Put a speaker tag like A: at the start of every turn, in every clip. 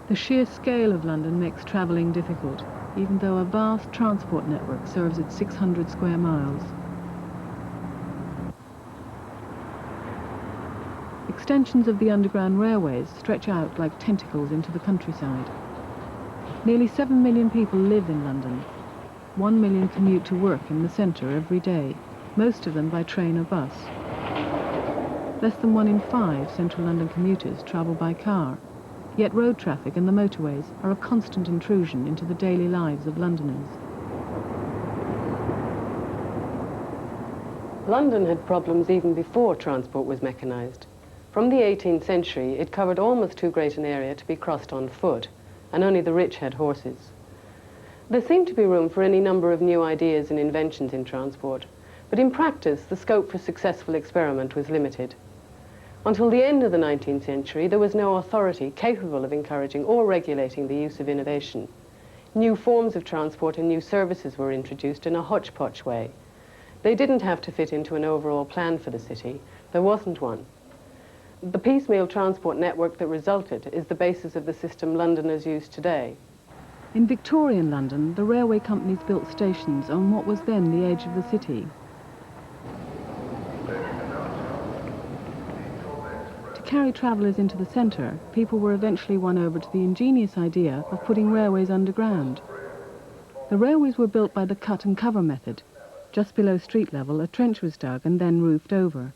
A: The sheer scale of London makes travelling difficult, even though a vast transport network serves its 600 square miles. Extensions of the underground railways stretch out like tentacles into the countryside. Nearly 7 million people live in London. 1 million commute to work in the centre every day, most of them by train or bus. Less than 1 in 5 central London commuters travel by car. Yet road traffic and the motorways are a constant intrusion into the daily lives of Londoners.
B: London had problems even before transport was mechanised. From the 18th century, it covered almost too great an area to be crossed on foot, and only the rich had horses. There seemed to be room for any number of new ideas and inventions in transport, but in practice, the scope for successful experiment was limited. Until the end of the 19th century, there was no authority capable of encouraging or regulating the use of innovation. New forms of transport and new services were introduced in a hodgepodge way. They didn't have to fit into an overall plan for the city. There wasn't one. The piecemeal transport network that resulted is the basis of the system Londoners use today.
A: In Victorian London, the railway companies built stations on what was then the edge of the city. To carry travellers into the centre, people were eventually won over to the ingenious idea of putting railways underground. The railways were built by the cut and cover method. Just below street level, a trench was dug and then roofed over.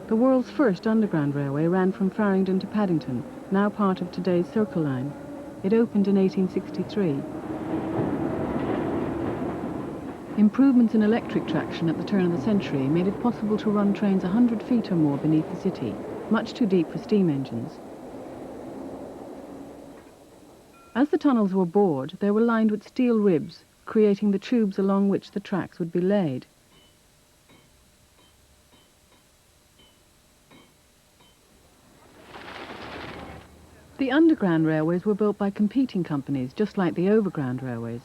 A: The world's first underground railway ran from Farringdon to Paddington, now part of today's Circle Line. It opened in 1863. Improvements in electric traction at the turn of the century made it possible to run trains 100 feet or more beneath the city, much too deep for steam engines. As the tunnels were bored, they were lined with steel ribs, creating the tubes along which the tracks would be laid. The underground railways were built by competing companies, just like the overground railways.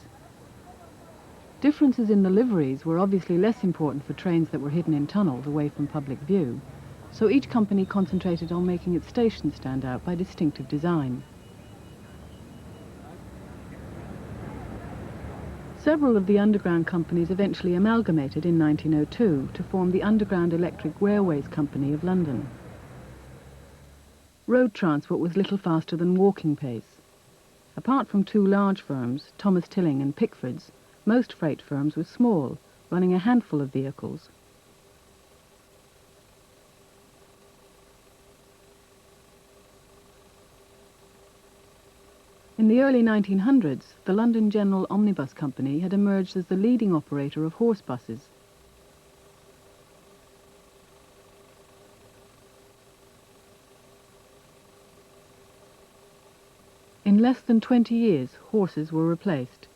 A: Differences in the liveries were obviously less important for trains that were hidden in tunnels away from public view, so each company concentrated on making its station stand out by distinctive design. Several of the underground companies eventually amalgamated in 1902 to form the Underground Electric Railways Company of London. Road transport was little faster than walking pace. Apart from two large firms, Thomas Tilling and Pickford's, most freight firms were small, running a handful of vehicles. In the early 1900s, the London General Omnibus Company had emerged as the leading operator of horse buses. In less than 20 years, horses were replaced.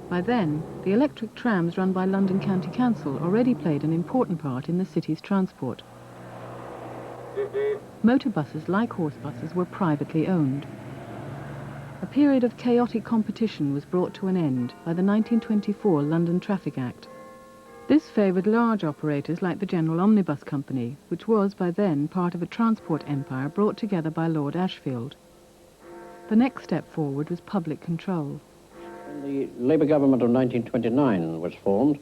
A: By then, the electric trams run by London County Council already played an important part in the city's transport. Motor buses, like horse buses, were privately owned. A period of chaotic competition was brought to an end by the 1924 London Traffic Act. This favoured large operators like the General Omnibus Company, which was by then part of a transport empire brought together by Lord Ashfield. The next step forward was public control.
C: When the Labour government of 1929 was formed,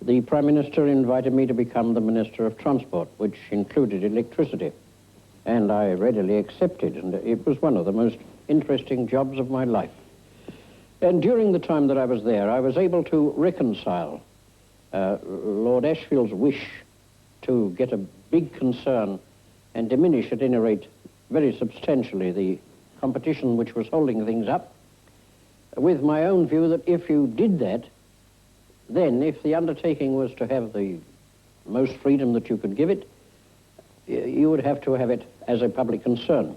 C: the Prime Minister invited me to become the Minister of Transport, which included electricity. And I readily accepted, and it was one of the most interesting jobs of my life. And during the time that I was there, I was able to reconcile Lord Ashfield's wish to get a big concern and diminish, at any rate, very substantially the competition which was holding things up, with my own view that if you did that, then if the undertaking was to have the most freedom that you could give it, you would have to have it as a public concern.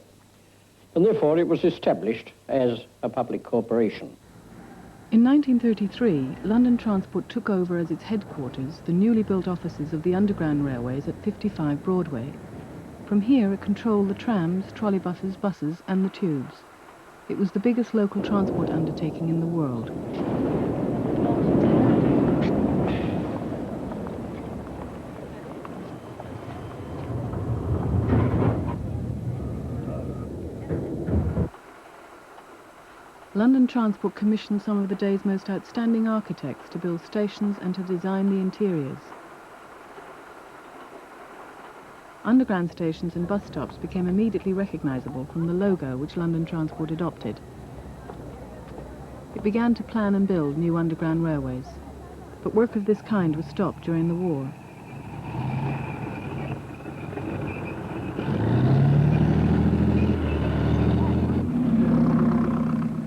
C: And therefore it was established as a public corporation.
A: In 1933, London Transport took over as its headquarters the newly built offices of the Underground Railways at 55 Broadway. From here it controlled the trams, trolleybuses, buses and the tubes. It was the biggest local transport undertaking in the world. London Transport commissioned some of the day's most outstanding architects to build stations and to design the interiors. Underground stations and bus stops became immediately recognisable from the logo which London Transport adopted. It began to plan and build new underground railways, but work of this kind was stopped during the war.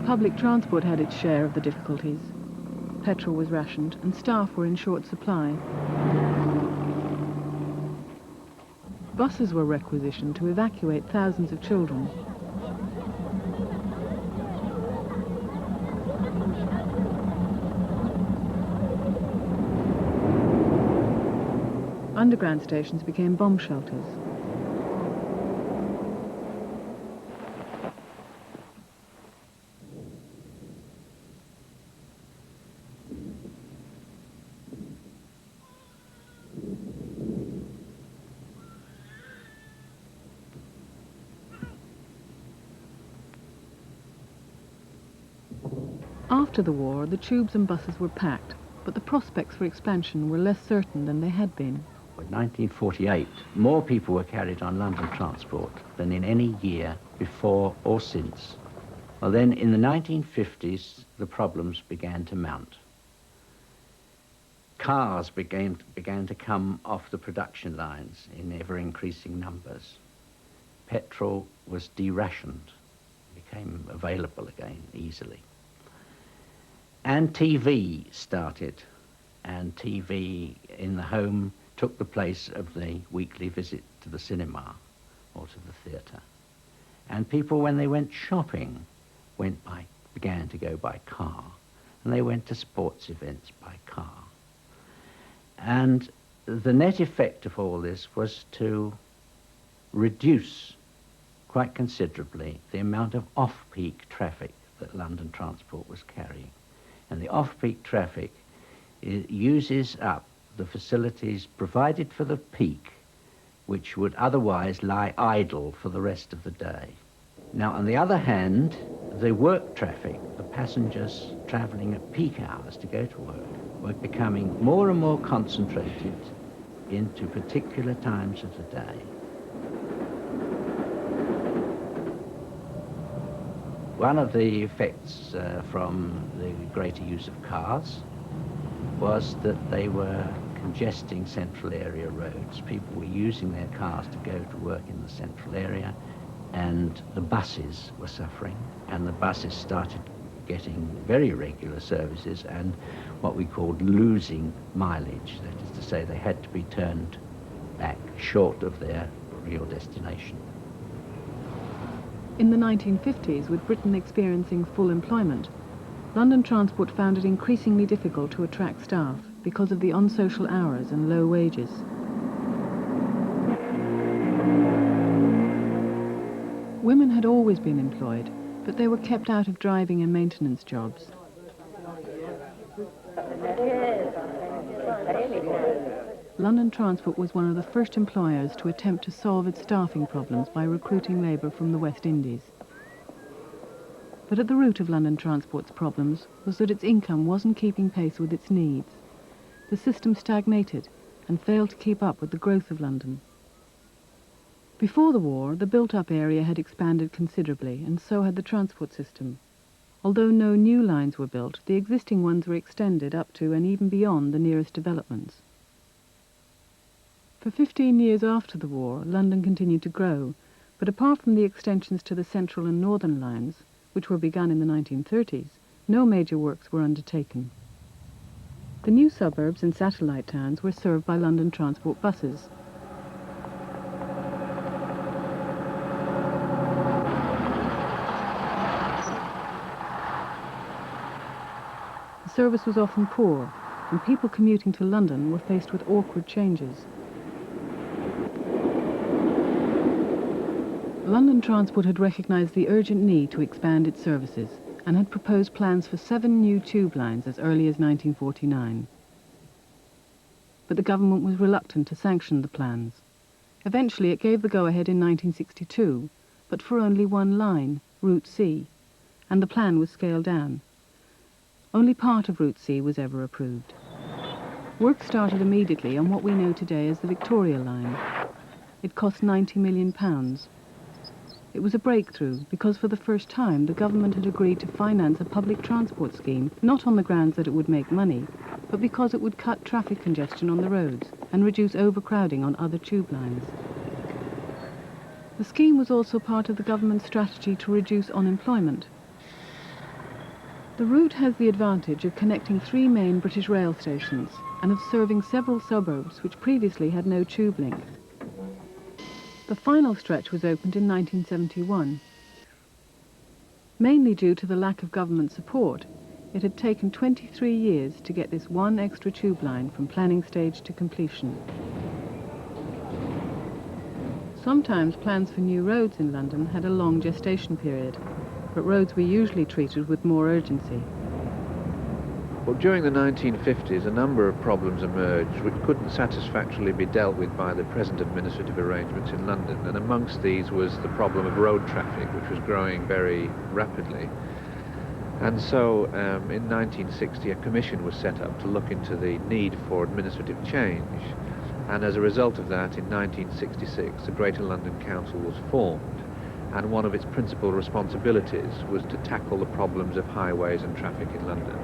A: Public transport had its share of the difficulties. Petrol was rationed and staff were in short supply. Buses were requisitioned to evacuate thousands of children. Underground stations became bomb shelters. After the war, the tubes and buses were packed, but the prospects for expansion were less certain than they had been.
D: In 1948, more people were carried on London Transport than in any year before or since. Well, then in the 1950s, the problems began to mount. Cars began to come off the production lines in ever-increasing numbers. Petrol was derationed, became available again easily. And TV started, and TV in the home took the place of the weekly visit to the cinema or to the theatre. And people, when they went shopping, began to go by car, and they went to sports events by car. And the net effect of all this was to reduce quite considerably the amount of off-peak traffic that London Transport was carrying. And the off-peak traffic uses up the facilities provided for the peak, which would otherwise lie idle for the rest of the day. Now, on the other hand, the work traffic, the passengers travelling at peak hours to go to work, were becoming more and more concentrated into particular times of the day. One of the effects from the greater use of cars was that they were congesting central area roads. People were using their cars to go to work in the central area, and the buses were suffering, and the buses started getting very regular services and what we called losing mileage. That is to say, they had to be turned back short of their real destination.
A: In the 1950s, with Britain experiencing full employment, London Transport found it increasingly difficult to attract staff because of the unsocial hours and low wages. Women had always been employed, but they were kept out of driving and maintenance jobs. London Transport was one of the first employers to attempt to solve its staffing problems by recruiting labour from the West Indies. But at the root of London Transport's problems was that its income wasn't keeping pace with its needs. The system stagnated and failed to keep up with the growth of London. Before the war, the built-up area had expanded considerably, and so had the transport system. Although no new lines were built, the existing ones were extended up to and even beyond the nearest developments. For 15 years after the war, London continued to grow, but apart from the extensions to the central and northern lines, which were begun in the 1930s, no major works were undertaken. The new suburbs and satellite towns were served by London Transport buses. The service was often poor, and people commuting to London were faced with awkward changes. London Transport had recognised the urgent need to expand its services and had proposed plans for 7 new tube lines as early as 1949. But the government was reluctant to sanction the plans. Eventually it gave the go-ahead in 1962, but for only one line, Route C, and the plan was scaled down. Only part of Route C was ever approved. Work started immediately on what we know today as the Victoria Line. It cost £90 million. It was a breakthrough because for the first time the government had agreed to finance a public transport scheme, not on the grounds that it would make money, but because it would cut traffic congestion on the roads and reduce overcrowding on other tube lines. The scheme was also part of the government's strategy to reduce unemployment. The route has the advantage of connecting 3 main British rail stations and of serving several suburbs which previously had no tube link. The final stretch was opened in 1971. Mainly due to the lack of government support, it had taken 23 years to get this one extra tube line from planning stage to completion. Sometimes plans for new roads in London had a long gestation period, but roads were usually treated with more urgency.
E: Well, during the 1950s, a number of problems emerged which couldn't satisfactorily be dealt with by the present administrative arrangements in London, and amongst these was the problem of road traffic, which was growing very rapidly. And so in 1960 a commission was set up to look into the need for administrative change, and as a result of that in 1966 the Greater London Council was formed, and one of its principal responsibilities was to tackle the problems of highways and traffic in London.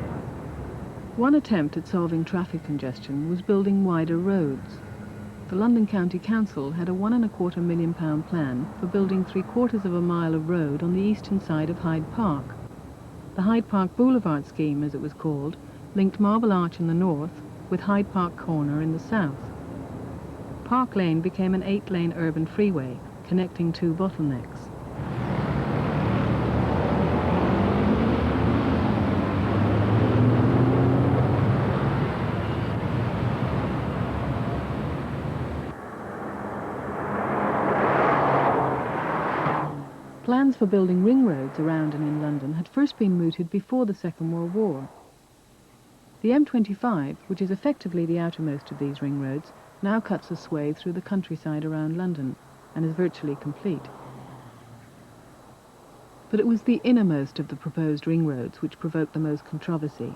A: One attempt at solving traffic congestion was building wider roads. The London County Council had a £1.25 million plan for building 3/4 of a mile of road on the eastern side of Hyde Park. The Hyde Park Boulevard scheme, as it was called, linked Marble Arch in the north with Hyde Park Corner in the south. Park Lane became an 8-lane urban freeway, connecting 2 bottlenecks. Plans for building ring roads around and in London had first been mooted before the Second World War. The M25, which is effectively the outermost of these ring roads, now cuts a swathe through the countryside around London and is virtually complete. But it was the innermost of the proposed ring roads which provoked the most controversy.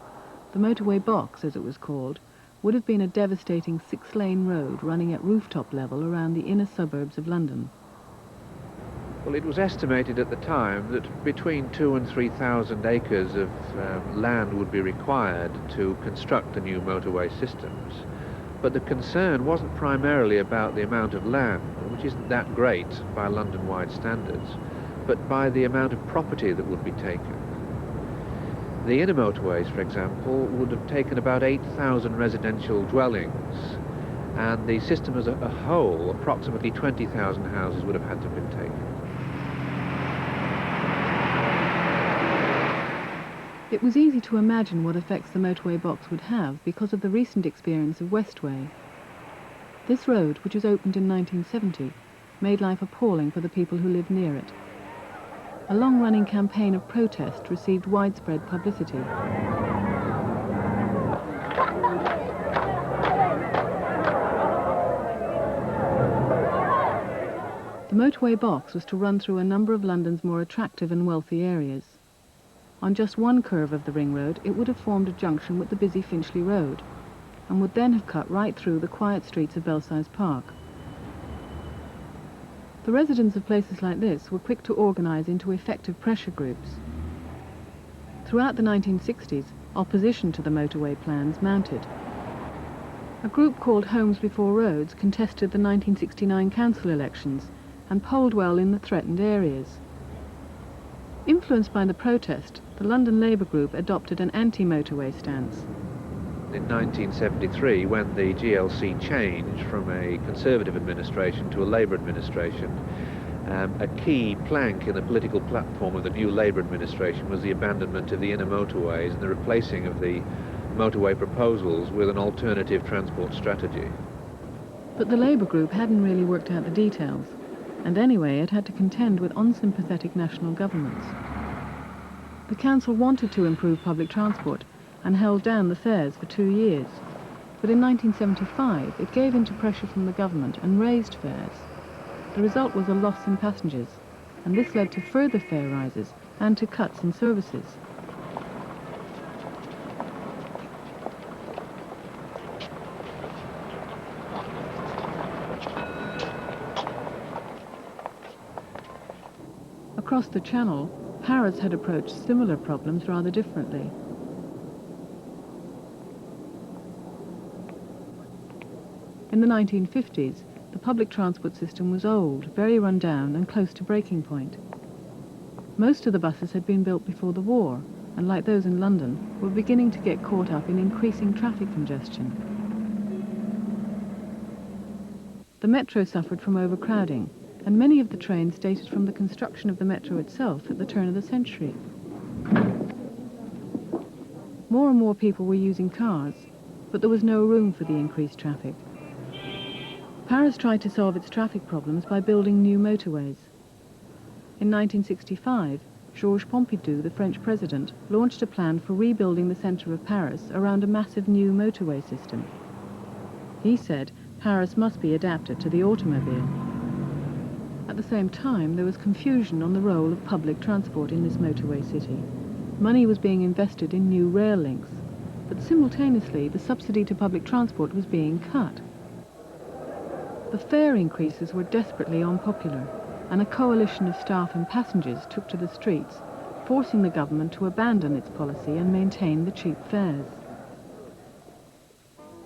A: The motorway box, as it was called, would have been a devastating 6-lane road running at rooftop level around the inner suburbs of London.
E: Well, it was estimated at the time that between 2,000 and 3,000 acres of land would be required to construct the new motorway systems. But the concern wasn't primarily about the amount of land, which isn't that great by London-wide standards, but by the amount of property that would be taken. The inner motorways, for example, would have taken about 8,000 residential dwellings, and the system as a whole, approximately 20,000 houses would have had to have been taken.
A: It was easy to imagine what effects the motorway box would have because of the recent experience of Westway. This road, which was opened in 1970, made life appalling for the people who lived near it. A long-running campaign of protest received widespread publicity. The motorway box was to run through a number of London's more attractive and wealthy areas. On just one curve of the ring road, it would have formed a junction with the busy Finchley Road, and would then have cut right through the quiet streets of Belsize Park. The residents of places like this were quick to organise into effective pressure groups. Throughout the 1960s, opposition to the motorway plans mounted. A group called Homes Before Roads contested the 1969 council elections and polled well in the threatened areas. Influenced by the protest, the London Labour Group adopted an anti-motorway stance.
E: In 1973, when the GLC changed from a Conservative administration to a Labour administration, a key plank in the political platform of the new Labour administration was the abandonment of the inner motorways and the replacing of the motorway proposals with an alternative transport strategy.
A: But the Labour Group hadn't really worked out the details, and anyway it had to contend with unsympathetic national governments. The council wanted to improve public transport and held down the fares for 2 years, but in 1975 it gave in to pressure from the government and raised fares. The result was a loss in passengers, and this led to further fare rises and to cuts in services. Across the Channel, Paris had approached similar problems rather differently. In the 1950s, the public transport system was old, very run down and close to breaking point. Most of the buses had been built before the war, and like those in London, were beginning to get caught up in increasing traffic congestion. The metro suffered from overcrowding, and many of the trains dated from the construction of the metro itself at the turn of the century. More and more people were using cars, but there was no room for the increased traffic. Paris tried to solve its traffic problems by building new motorways. In 1965, Georges Pompidou, the French president, launched a plan for rebuilding the centre of Paris around a massive new motorway system. He said Paris must be adapted to the automobile. At the same time, there was confusion on the role of public transport in this motorway city. Money was being invested in new rail links, but simultaneously the subsidy to public transport was being cut. The fare increases were desperately unpopular, and a coalition of staff and passengers took to the streets, forcing the government to abandon its policy and maintain the cheap fares.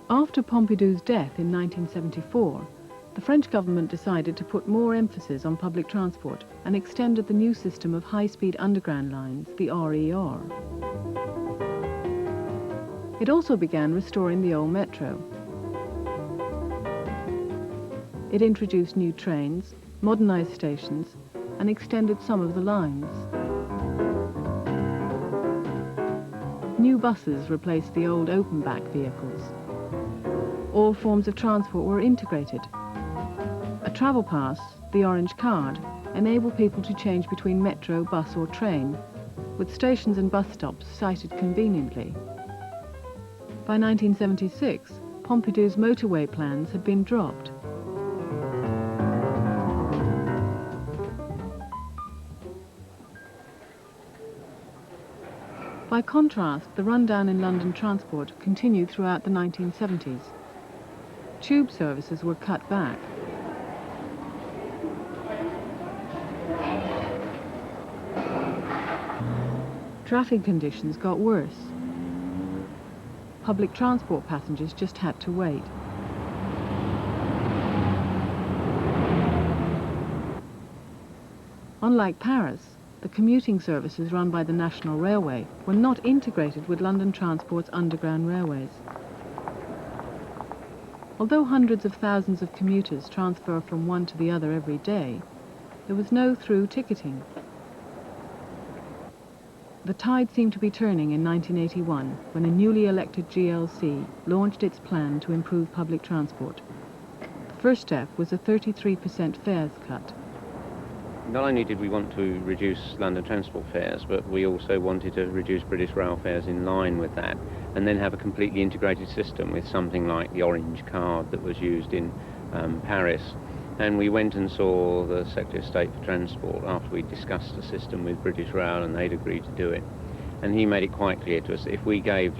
A: After Pompidou's death in 1974, the French government decided to put more emphasis on public transport and extended the new system of high-speed underground lines, the RER. It also began restoring the old metro. It introduced new trains, modernized stations, and extended some of the lines. New buses replaced the old open-back vehicles. All forms of transport were integrated. A travel pass, the orange card, enabled people to change between metro, bus or train, with stations and bus stops sited conveniently. By 1976, Pompidou's motorway plans had been dropped. By contrast, the rundown in London transport continued throughout the 1970s. Tube services were cut back. Traffic conditions got worse. Public transport passengers just had to wait. Unlike Paris, the commuting services run by the National Railway were not integrated with London Transport's underground railways. Although hundreds of thousands of commuters transfer from one to the other every day, there was no through ticketing. The tide seemed to be turning in 1981 when a newly elected GLC launched its plan to improve public transport. The first step was a 33% fares cut.
F: Not only did we want to reduce London transport fares, but we also wanted to reduce British Rail fares in line with that, and then have a completely integrated system with something like the orange card that was used in Paris. And we went and saw the Secretary of State for Transport after we discussed the system with British Rail, and they'd agreed to do it. And he made it quite clear to us that if we gave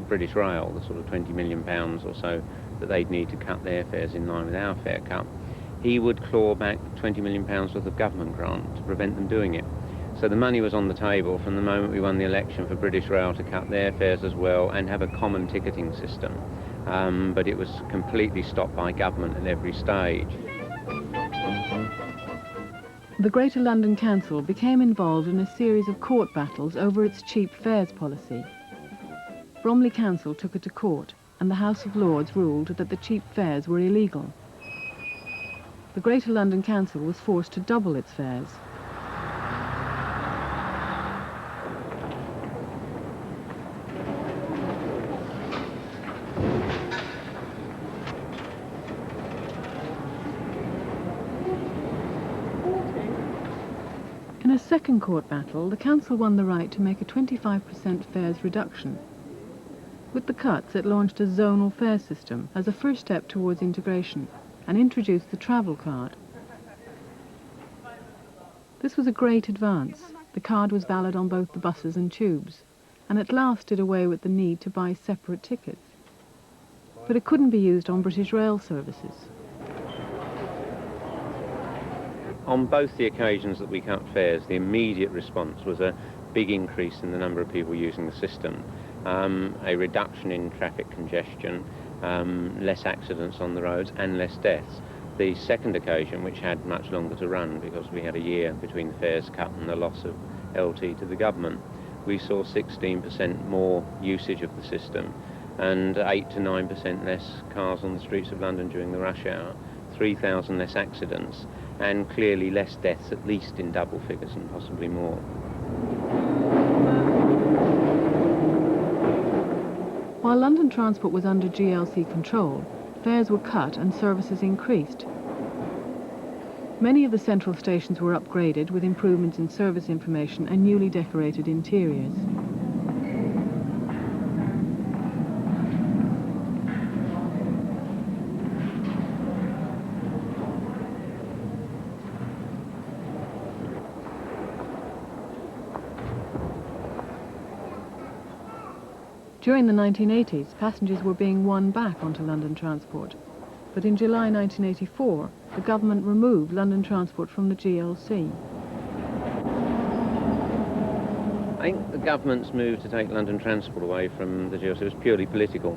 F: British Rail the sort of £20 million or so that they'd need to cut their fares in line with our fare cut, he would claw back £20 million worth of government grant to prevent them doing it. So the money was on the table from the moment we won the election for British Rail to cut their fares as well and have a common ticketing system. But it was completely stopped by government at every stage.
A: The Greater London Council became involved in a series of court battles over its cheap fares policy. Bromley Council took it to court, and the House of Lords ruled that the cheap fares were illegal. The Greater London Council was forced to double its fares. In a second court battle, the council won the right to make a 25% fares reduction. With the cuts, it launched a zonal fare system as a first step towards integration and introduced the travel card. This was a great advance, The card was valid on both the buses and tubes, and at last did away with the need to buy separate tickets. But it couldn't be used on British rail services.
F: On both the occasions that we cut fares, the immediate response was a big increase in the number of people using the system, a reduction in traffic congestion, less accidents on the roads and less deaths. The second occasion, which had much longer to run because we had a year between the fares cut and the loss of LT to the government, we saw 16% more usage of the system and 8 to 9% less cars on the streets of London during the rush hour, 3,000 less accidents, and clearly less deaths, at least in double figures and possibly more.
A: While London Transport was under GLC control, fares were cut and services increased. Many of the central stations were upgraded with improvements in service information and newly decorated interiors. During the 1980s, passengers were being won back onto London Transport. But in July 1984, the government removed London Transport from the GLC.
F: I think the government's move to take London Transport away from the GLC was purely political.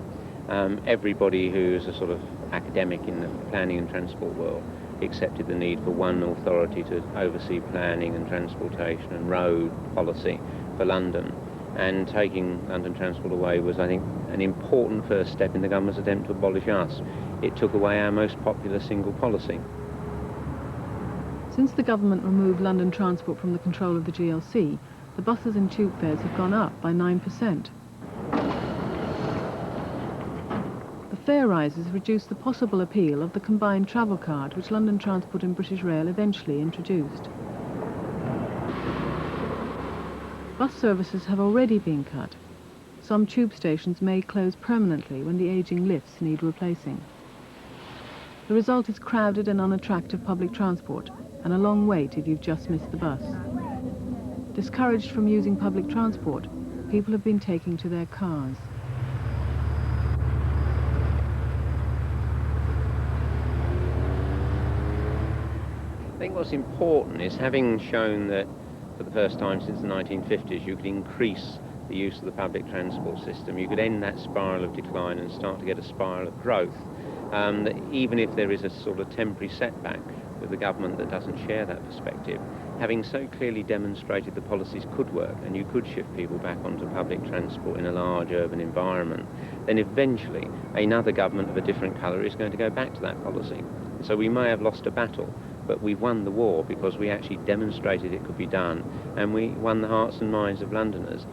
F: Everybody who's a sort of academic in the planning and transport world accepted the need for one authority to oversee planning and transportation and road policy for London. And taking London Transport away was, I think, an important first step in the government's attempt to abolish us. It took away our most popular single policy.
A: Since the government removed London Transport from the control of the GLC, the buses and tube fares have gone up by 9%. The fare rises reduced the possible appeal of the combined travel card which London Transport and British Rail eventually introduced. Bus services have already been cut. Some tube stations may close permanently when the aging lifts need replacing. The result is crowded and unattractive public transport and a long wait if you've just missed the bus. Discouraged from using public transport, people have been taking to their cars.
F: I think what's important is, having shown that for the first time since the 1950s you could increase the use of the public transport system, you could end that spiral of decline and start to get a spiral of growth. That even if there is a sort of temporary setback with the government that doesn't share that perspective, having so clearly demonstrated the policies could work and you could shift people back onto public transport in a large urban environment, then eventually another government of a different colour is going to go back to that policy. So we may have lost a battle, but we won the war because we actually demonstrated it could be done, and we won the hearts and minds of Londoners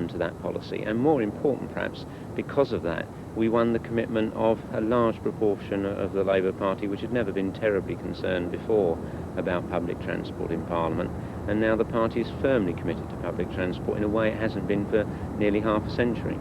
F: to that policy. And more important perhaps, because of that, we won the commitment of a large proportion of the Labour Party, which had never been terribly concerned before about public transport in Parliament, and now the party is firmly committed to public transport in a way it hasn't been for nearly half a century.